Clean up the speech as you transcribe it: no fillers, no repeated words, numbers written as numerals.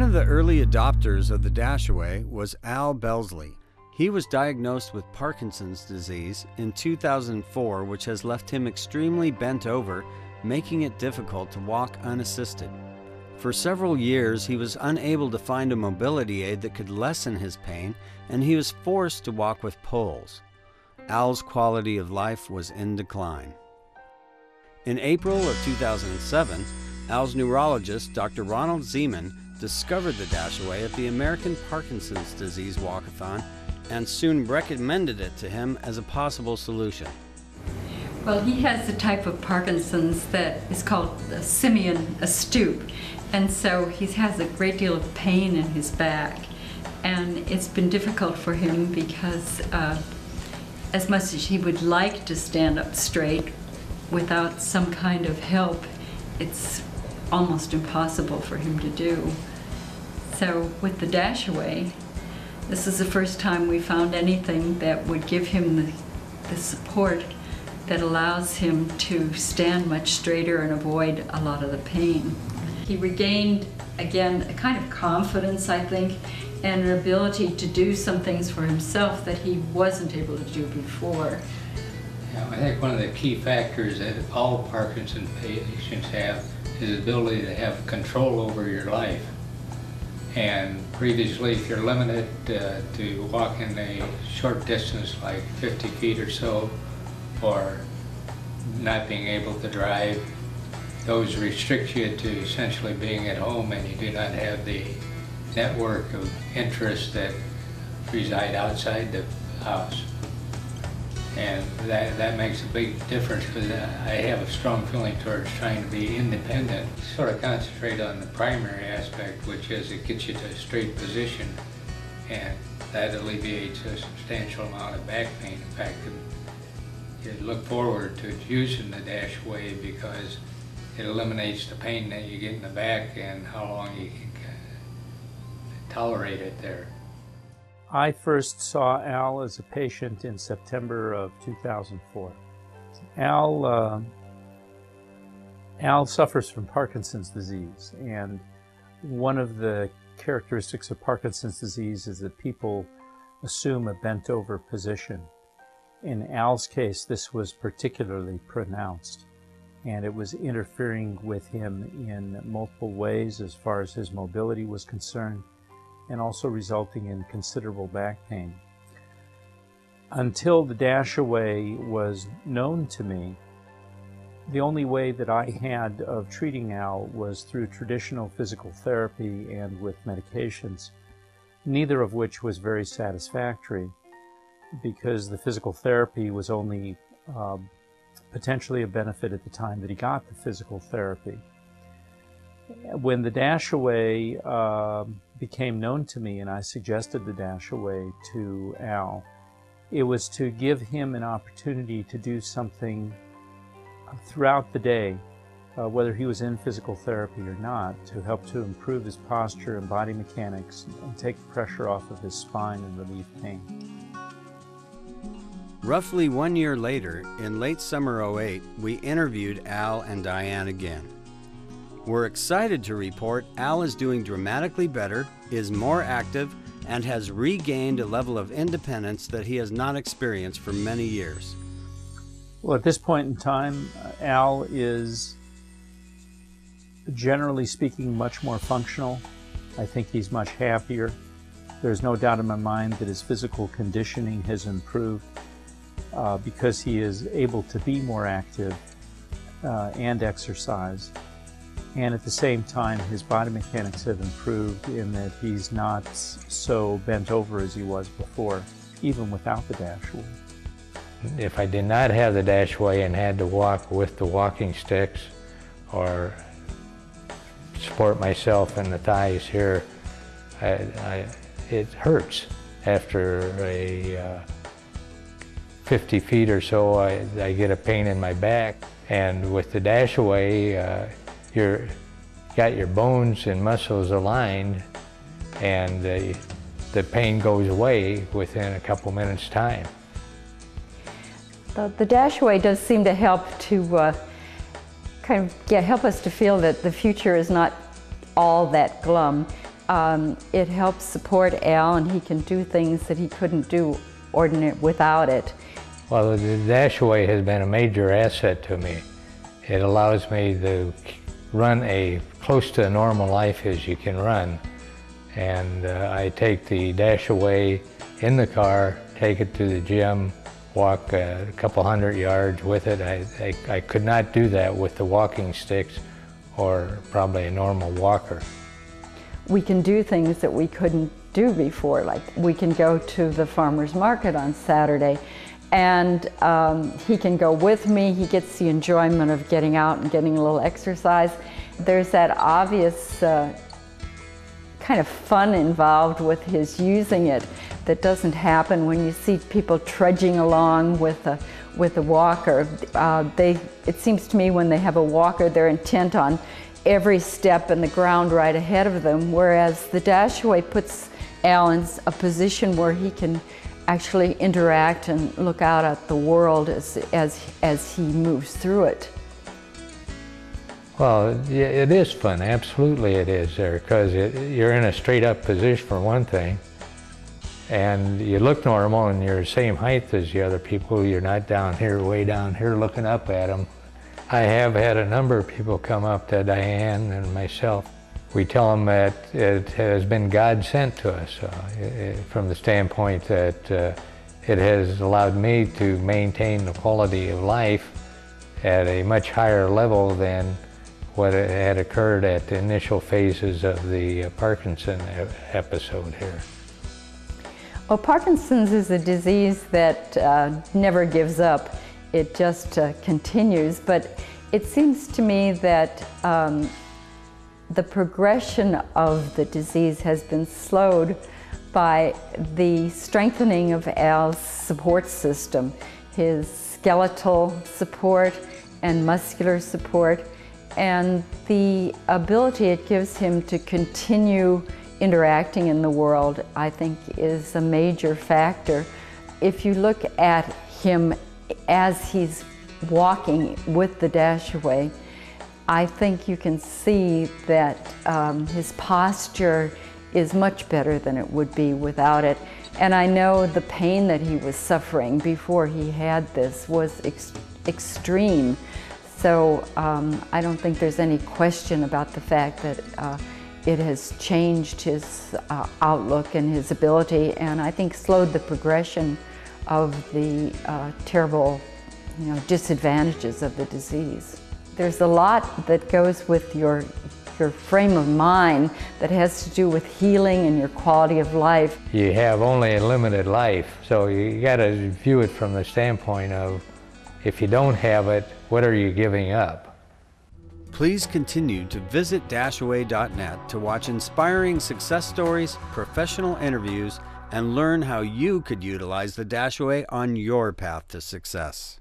One of the early adopters of the Dashaway was Al Belsley. He was diagnosed with Parkinson's disease in 2004, which has left him extremely bent over, making it difficult to walk unassisted. For several years, he was unable to find a mobility aid that could lessen his pain, and he was forced to walk with poles. Al's quality of life was in decline. In April of 2007, Al's neurologist, Dr. Ronald Zeman, discovered the Dashaway at the American Parkinson's Disease Walkathon and soon recommended it to him as a possible solution. Well, he has the type of Parkinson's that is called simian stoop, and so he has a great deal of pain in his back, and it's been difficult for him because as much as he would like to stand up straight without some kind of help, it's almost impossible for him to do. So with the Dashaway, this is the first time we found anything that would give him the support that allows him to stand much straighter and avoid a lot of the pain. He regained, again, a kind of confidence, I think, and an ability to do some things for himself that he wasn't able to do before. Yeah, I think one of the key factors that all Parkinson patients have is the ability to have control over your life. And previously, if you're limited to walking a short distance, like 50 feet or so, or not being able to drive, those restrict you to essentially being at home, and you do not have the network of interests that reside outside the house. And that makes a big difference, because I have a strong feeling towards trying to be independent. Sort of concentrate on the primary aspect, which is it gets you to a straight position, and that alleviates a substantial amount of back pain. In fact, you look forward to using the Dashaway because it eliminates the pain that you get in the back and how long you can tolerate it there. I first saw Al as a patient in September of 2004. Al suffers from Parkinson's disease, and one of the characteristics of Parkinson's disease is that people assume a bent-over position. In Al's case, this was particularly pronounced, and it was interfering with him in multiple ways as far as his mobility was concerned, and also resulting in considerable back pain. Until the Dashaway was known to me, the only way that I had of treating Al was through traditional physical therapy and with medications, neither of which was very satisfactory, because the physical therapy was only potentially a benefit at the time that he got the physical therapy. When the Dashaway became known to me and I suggested the Dashaway to Al, it was to give him an opportunity to do something throughout the day, whether he was in physical therapy or not, to help to improve his posture and body mechanics and take the pressure off of his spine and relieve pain. Roughly 1 year later, in late summer '08, we interviewed Al and Diane again. We're excited to report Al is doing dramatically better, is more active, and has regained a level of independence that he has not experienced for many years. Well, at this point in time, Al is, generally speaking, much more functional. I think he's much happier. There's no doubt in my mind that his physical conditioning has improved because he is able to be more active and exercise. And at the same time, his body mechanics have improved in that he's not so bent over as he was before, even without the Dashaway. If I did not have the Dashaway and had to walk with the walking sticks or support myself in the thighs here, it hurts. After a 50 feet or so, I get a pain in my back. And with the Dashaway, you got your bones and muscles aligned, and the pain goes away within a couple minutes' time. The Dashaway does seem to help to help us to feel that the future is not all that glum. it helps support Al, and he can do things that he couldn't do without it. Well, the Dashaway has been a major asset to me. It allows me to run a close to a normal life as you can run. And I take the Dashaway in the car, take it to the gym, walk a couple hundred yards with it. I could not do that with the walking sticks or probably a normal walker. We can do things that we couldn't do before, like we can go to the farmer's market on Saturday, and he can go with me. He gets the enjoyment of getting out and getting a little exercise. There's that obvious kind of fun involved with his using it that doesn't happen when you see people trudging along with a walker. It seems to me when they have a walker, they're intent on every step in the ground right ahead of them, whereas the Dashaway puts Al in a position where he can actually interact and look out at the world as he moves through it. Well, yeah, it is fun, absolutely it is there, because you're in a straight up position for one thing, and you look normal and you're the same height as the other people. You're not down here, way down here looking up at them. I have had a number of people come up to Diane and myself. We tell them that it has been God sent to us from the standpoint that it has allowed me to maintain the quality of life at a much higher level than what had occurred at the initial phases of the Parkinson episode here. Well, Parkinson's is a disease that never gives up. It just continues, but it seems to me that the progression of the disease has been slowed by the strengthening of Al's support system, his skeletal support and muscular support, and the ability it gives him to continue interacting in the world, I think, is a major factor. If you look at him as he's walking with the Dashaway, I think you can see that his posture is much better than it would be without it. And I know the pain that he was suffering before he had this was extreme. So I don't think there's any question about the fact that it has changed his outlook and his ability, and I think slowed the progression of the terrible disadvantages of the disease. There's a lot that goes with your frame of mind that has to do with healing and your quality of life. You have only a limited life, so you got to view it from the standpoint of, if you don't have it, what are you giving up? Please continue to visit Dashaway.net to watch inspiring success stories, professional interviews, and learn how you could utilize the Dashaway on your path to success.